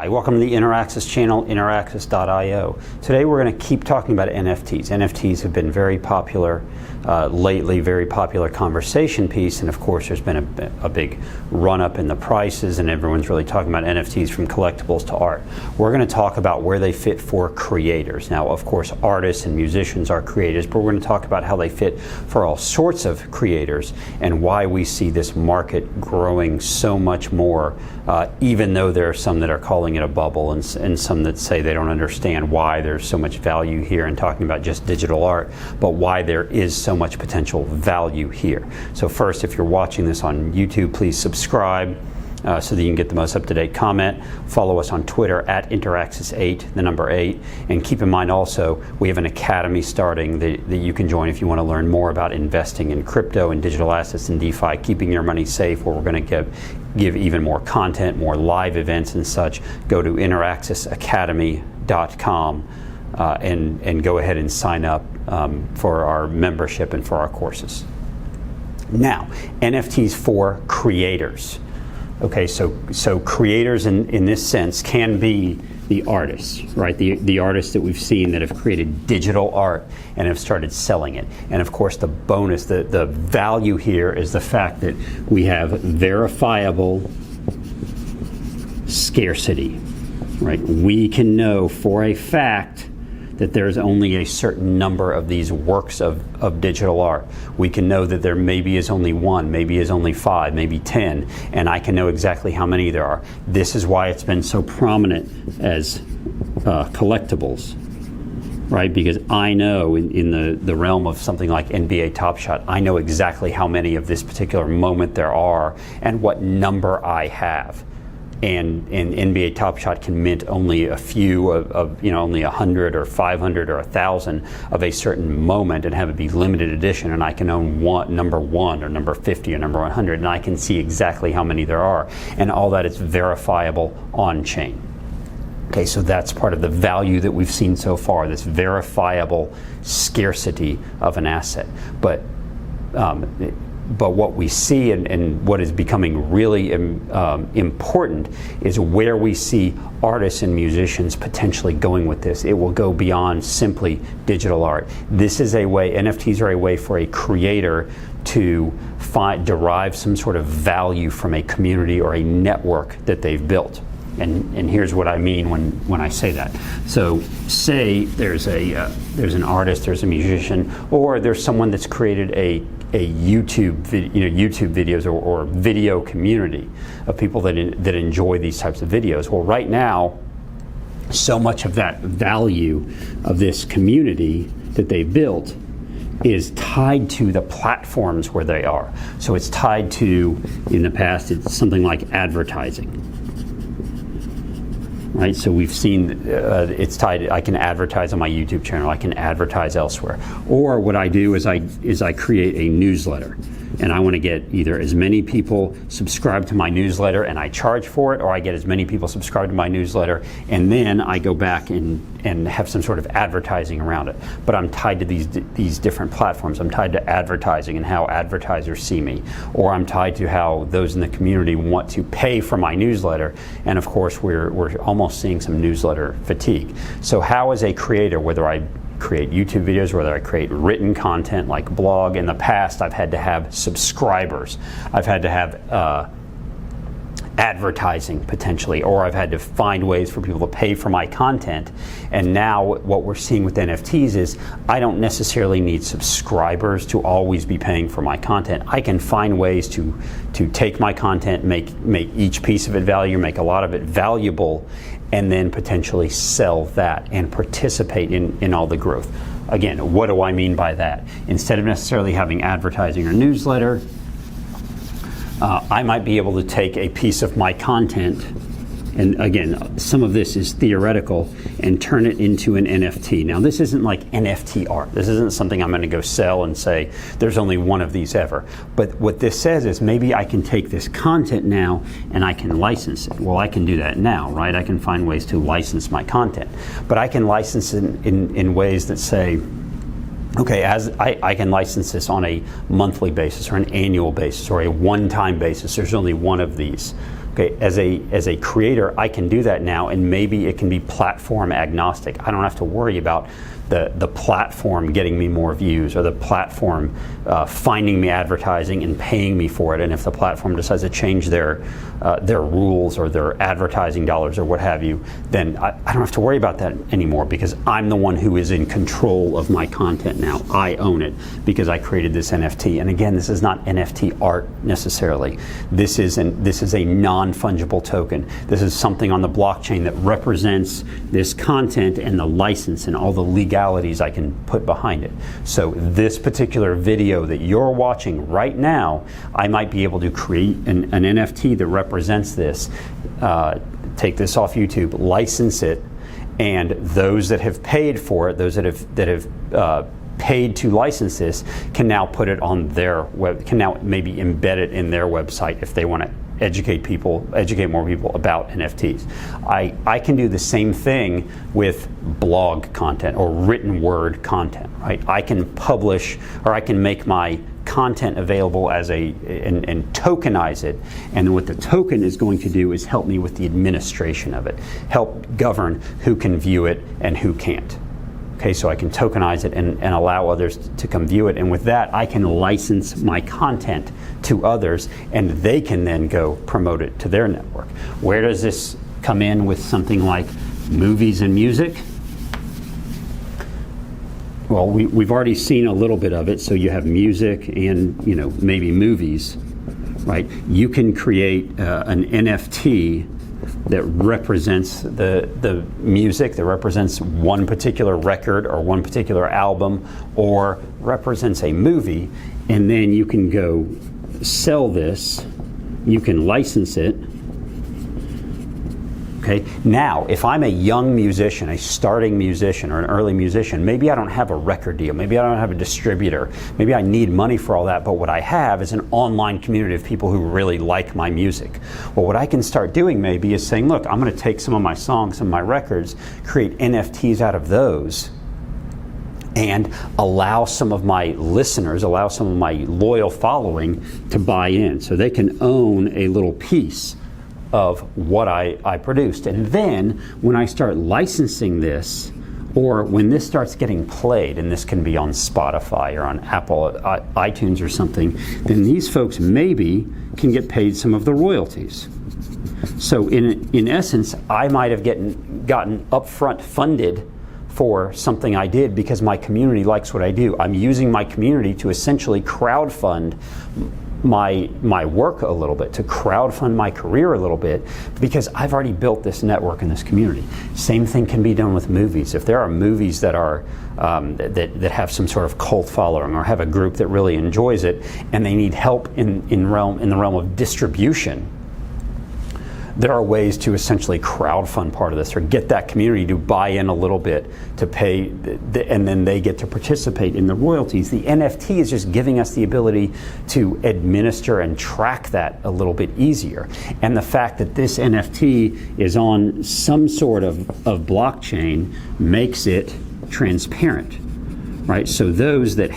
Hi, welcome to the Interaxis channel, interaxis.io. Today we're going to keep talking about NFTs. NFTs have been very popular lately, very popular conversation piece, and of course there's been a big run-up in the prices, and everyone's really talking about NFTs from collectibles to art. We're going to talk about where they fit for creators. Now, of course, artists and musicians are creators, but we're going to talk about how they fit for all sorts of creators and why we see this market growing so much more, even though there are some that are calling it a bubble and some that say they don't understand why there's so much value here and talking about just digital art, but why there is so much potential value here. So first, if you're watching this on YouTube, please subscribe so that you can get the most up-to-date comment. Follow us on Twitter at Interaxis8, the number 8. And keep in mind also, we have an academy starting that you can join if you want to learn more about investing in crypto and digital assets and DeFi, keeping your money safe, where we're going to give even more content, more live events and such. Go to interaxisacademy.com and go ahead and sign up for our membership and for our courses. Now, NFTs for creators. Okay, so creators in this sense can be the artists, right? The artists that we've seen that have created digital art and have started selling it. And of course, the bonus, the value here is the fact that we have verifiable scarcity, right? We can know for a fact that there's only a certain number of these works of digital art. We can know that there maybe is only one, maybe is only 5, maybe 10, and I can know exactly how many there are. This is why it's been so prominent as collectibles, right? Because I know in the realm of something like NBA Top Shot, I know exactly how many of this particular moment there are and what number I have. And NBA Top Shot can mint only a few of only 100 or 500 or 1,000 of a certain moment and have it be limited edition, and I can own number 1 or number 50 or number 100, and I can see exactly how many there are, and all that is verifiable on chain. Okay, so that's part of the value that we've seen so far, this verifiable scarcity of an asset. But what we see and what is becoming really important is where we see artists and musicians potentially going with this. It will go beyond simply digital art. This is a way, NFTs are a way for a creator to derive some sort of value from a community or a network that they've built. And here's what I mean when I say that. So say there's an artist, there's a musician, or there's someone that's created a YouTube videos or video community of people that enjoy these types of videos. Well, right now, so much of that value of this community that they built is tied to the platforms where they are. So it's tied to, in the past, it's something like advertising. Right, so we've seen it's tied. I can advertise on my YouTube channel. I can advertise elsewhere. Or what I do is I create a newsletter, and I want to get either as many people subscribed to my newsletter and I charge for it, or I get as many people subscribed to my newsletter and then I go back and have some sort of advertising around it. But I'm tied to these different platforms. I'm tied to advertising and how advertisers see me, or I'm tied to how those in the community want to pay for my newsletter. And of course, we're almost seeing some newsletter fatigue. So how, as a creator, whether I create YouTube videos, whether I create written content like blog, in the past I've had to have subscribers, I've had to have advertising potentially, or I've had to find ways for people to pay for my content. And now what we're seeing with NFTs is I don't necessarily need subscribers to always be paying for my content. I can find ways to take my content, make each piece of it value, make a lot of it valuable, and then potentially sell that and participate in all the growth. Again, what do I mean by that? Instead of necessarily having advertising or newsletter, I might be able to take a piece of my content, and again, some of this is theoretical, and turn it into an NFT. Now, this isn't like NFT art. This isn't something I'm going to go sell and say, there's only one of these ever. But what this says is maybe I can take this content now and I can license it. Well, I can do that now, right? I can find ways to license my content. But I can license it in ways that say, okay, as I can license this on a monthly basis or an annual basis or a one-time basis. There's only one of these. Okay, as a creator, I can do that now, and maybe it can be platform agnostic. I don't have to worry about the platform getting me more views, or the platform finding me advertising and paying me for it. And if the platform decides to change their rules or their advertising dollars or what have you, then I don't have to worry about that anymore, because I'm the one who is in control of my content now. I own it because I created this NFT. And again, this is not NFT art necessarily. This is a non-fungible token. This is something on the blockchain that represents this content and the license and all the legalities I can put behind it. So this particular video that you're watching right now, I might be able to create an NFT that represents this, take this off YouTube, license it, and those that have paid for it, those that have paid to license this, can now put it on their web, can now maybe embed it in their website if they want to educate more people about NFTs. I can do the same thing with blog content or written word content, right? I can publish, or I can make my content available as and tokenize it, and what the token is going to do is help me with the administration of it, help govern who can view it and who can't. Okay, so I can tokenize it and allow others to come view it, and with that I can license my content to others, and they can then go promote it to their network. Where does this come in with something like movies and music? Well, we've already seen a little bit of it. So you have music and maybe movies, right? You can create an NFT that represents the music, that represents one particular record or one particular album, or represents a movie, and then you can go sell this, you can license it. Okay. Now, if I'm a young musician, a starting musician or an early musician, maybe I don't have a record deal, maybe I don't have a distributor, maybe I need money for all that, but what I have is an online community of people who really like my music. Well, what I can start doing maybe is saying, look, I'm going to take some of my songs, some of my records, create NFTs out of those, and allow some of my listeners, allow some of my loyal following to buy in, so they can own a little piece of what I produced. And then when I start licensing this, or when this starts getting played, and this can be on Spotify or on Apple, iTunes or something, then these folks maybe can get paid some of the royalties. So in essence, I might have gotten upfront funded for something I did because my community likes what I do. I'm using my community to essentially crowdfund my work a little bit, to crowdfund my career a little bit, because I've already built this network in this community. Same thing can be done with movies. If there are movies that are that have some sort of cult following, or have a group that really enjoys it, and they need help in the realm of distribution, there are ways to essentially crowdfund part of this, or get that community to buy in a little bit to pay, and then they get to participate in the royalties. The NFT is just giving us the ability to administer and track that a little bit easier. And the fact that this NFT is on some sort of blockchain makes it transparent, right? So those that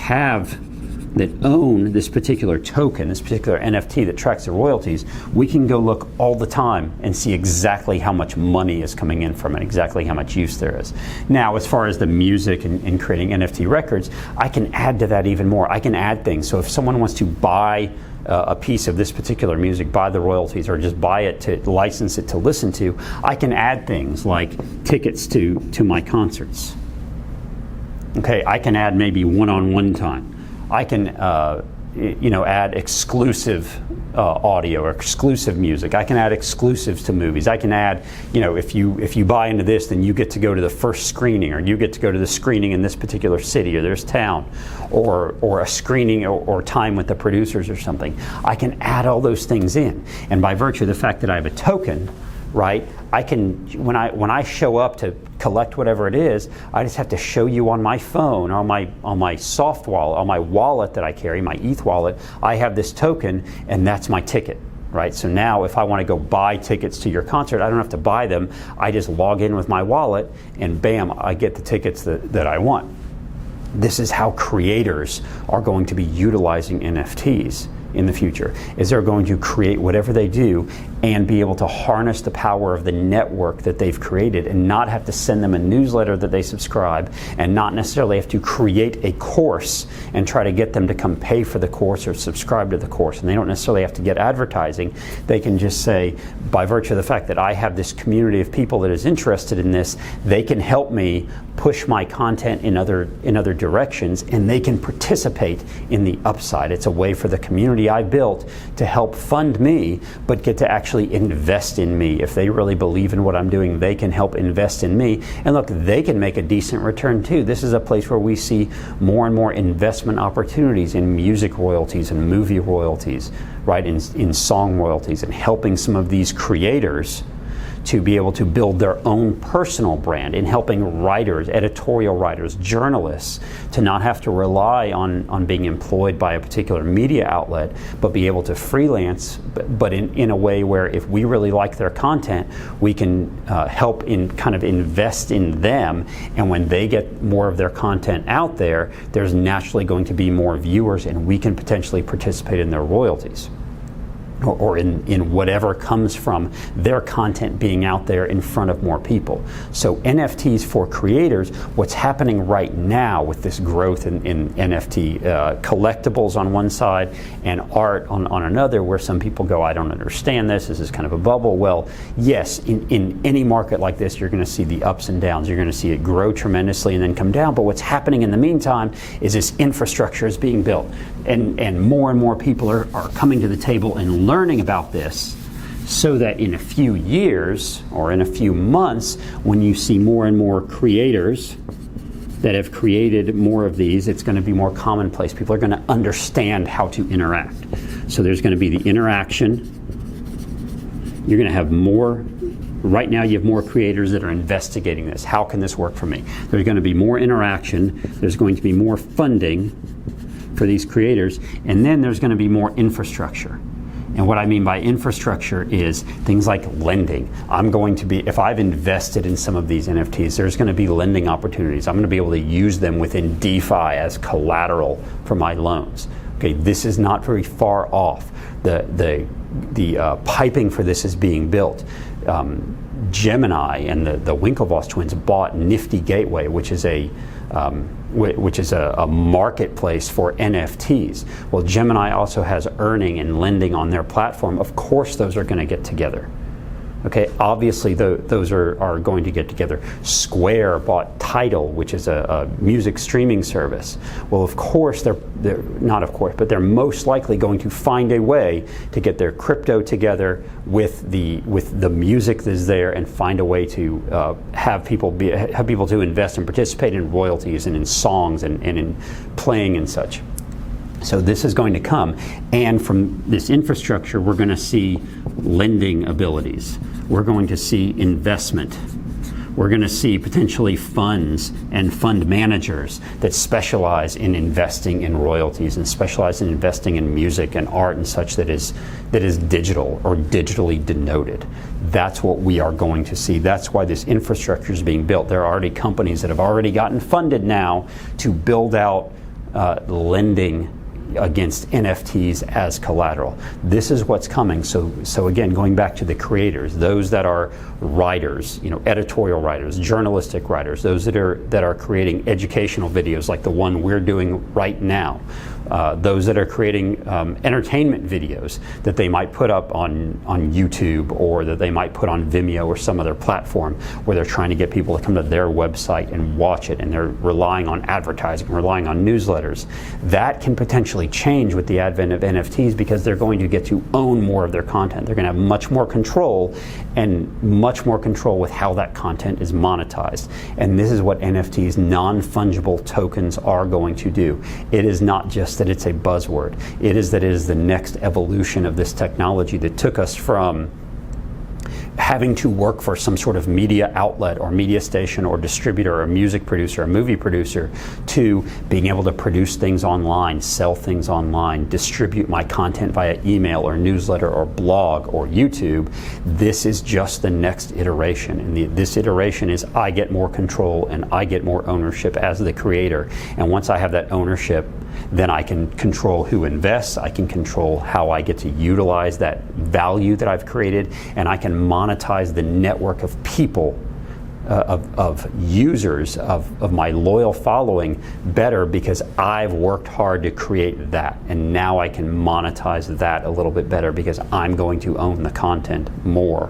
own this particular token, this particular NFT that tracks the royalties, we can go look all the time and see exactly how much money is coming in from it, exactly how much use there is. Now, as far as the music and creating NFT records, I can add to that even more. I can add things. So if someone wants to buy a piece of this particular music, buy the royalties, or just buy it to license it to listen to, I can add things like tickets to my concerts. Okay, I can add maybe one-on-one time. I can, add exclusive audio or exclusive music. I can add exclusives to movies. I can add, if you buy into this, then you get to go to the first screening, or you get to go to the screening in this particular city or this town, or a screening or time with the producers or something. I can add all those things in, and by virtue of the fact that I have a token, right? I can, when I show up to collect whatever it is, I just have to show you on my phone, on my soft wallet, on my wallet that I carry, my ETH wallet, I have this token, and that's my ticket, right? So now if I want to go buy tickets to your concert, I don't have to buy them. I just log in with my wallet, and bam, I get the tickets that I want. This is how creators are going to be utilizing NFTs in the future, is they're going to create whatever they do and be able to harness the power of the network that they've created and not have to send them a newsletter that they subscribe, and not necessarily have to create a course and try to get them to come pay for the course or subscribe to the course. And they don't necessarily have to get advertising. They can just say, by virtue of the fact that I have this community of people that is interested in this, they can help me push my content in other directions, and they can participate in the upside. It's a way for the community I built to help fund me, but get to actually invest in me. If they really believe in what I'm doing, they can help invest in me. And look, they can make a decent return too. This is a place where we see more and more investment opportunities in music royalties and movie royalties, right? In song royalties, and helping some of these creators to be able to build their own personal brand, in helping writers, editorial writers, journalists, to not have to rely on being employed by a particular media outlet, but be able to freelance, but in a way where if we really like their content, we can help in kind of invest in them, and when they get more of their content out there, there's naturally going to be more viewers, and we can potentially participate in their royalties, or in whatever comes from their content being out there in front of more people. So NFTs for creators, what's happening right now with this growth in NFT collectibles on one side and art on another, where some people go, I don't understand this is kind of a bubble. Well, yes, in any market like this, you're going to see the ups and downs. You're going to see it grow tremendously and then come down. But what's happening in the meantime is this infrastructure is being built, and more people are coming to the table and learning about this, so that in a few years or in a few months, when you see more and more creators that have created more of these, it's going to be more commonplace. People are going to understand how to interact. So there's going to be the interaction. You're going to have more. Right now you have more creators that are investigating this. How can this work for me? There's going to be more interaction. There's going to be more funding for these creators. And then there's going to be more infrastructure. And what I mean by infrastructure is things like lending. I'm going to be, if I've invested in some of these NFTs, there's going to be lending opportunities. I'm going to be able to use them within DeFi as collateral for my loans. Okay, this is not very far off. The piping for this is being built. Gemini and the Winklevoss twins bought Nifty Gateway, which is a marketplace for NFTs. Well, Gemini also has earning and lending on their platform. Of course, those are going to get together. Okay, obviously those are going to get together. Square bought Tidal, which is a music streaming service. Well, of course, they're most likely going to find a way to get their crypto together with the music that's there, and find a way to have people to invest and participate in royalties and in songs and in playing and such. So this is going to come, and from this infrastructure, we're going to see lending abilities. We're going to see investment. We're going to see potentially funds and fund managers that specialize in investing in royalties and specialize in investing in music and art and such that is digital or digitally denoted. That's what we are going to see. That's why this infrastructure is being built. There are already companies that have already gotten funded now to build out lending against NFTs as collateral. This is what's coming. So again, going back to the creators, those that are writers, editorial writers, journalistic writers, those that are creating educational videos like the one we're doing right now, those that are creating entertainment videos that they might put up on YouTube, or that they might put on Vimeo or some other platform where they're trying to get people to come to their website and watch it, and they're relying on advertising, relying on newsletters. That can potentially change with the advent of NFTs, because they're going to get to own more of their content. They're going to have much more control, and much more control with how that content is monetized. And this is what NFTs, non-fungible tokens, are going to do. It is not just that it's a buzzword. It is that it is the next evolution of this technology that took us from having to work for some sort of media outlet or media station or distributor or music producer or movie producer, to being able to produce things online, sell things online, distribute my content via email or newsletter or blog or YouTube. This is just the next iteration. And this iteration is I get more control and I get more ownership as the creator. And once I have that ownership, then I can control who invests, I can control how I get to utilize that value that I've created, and I can monetize the network of people, of users, of my loyal following better, because I've worked hard to create that, and now I can monetize that a little bit better because I'm going to own the content more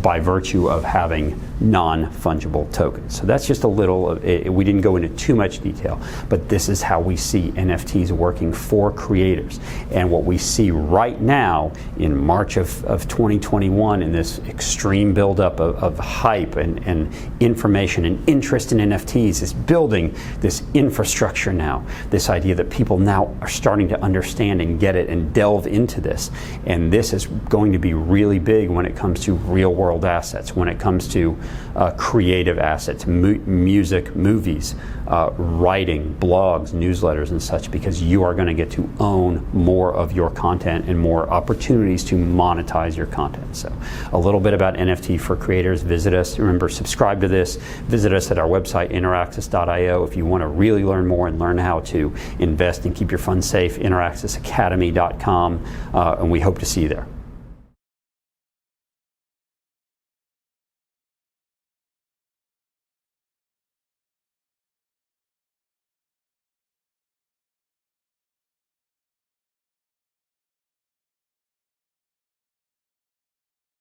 by virtue of having non-fungible tokens. So that's just a little, we didn't go into too much detail, but this is how we see NFTs working for creators. And what we see right now in March of 2021, in this extreme buildup of hype and information and interest in NFTs, is building this infrastructure now, this idea that people now are starting to understand and get it and delve into this. And this is going to be really big when it comes to real world assets, when it comes to creative assets, music, movies, writing, blogs, newsletters, and such, because you are going to get to own more of your content and more opportunities to monetize your content. So a little bit about NFT for creators. Visit us. Remember, subscribe to this. Visit us at our website, interaxis.io, if you want to really learn more and learn how to invest and keep your funds safe. interaxisacademy.com, and we hope to see you there.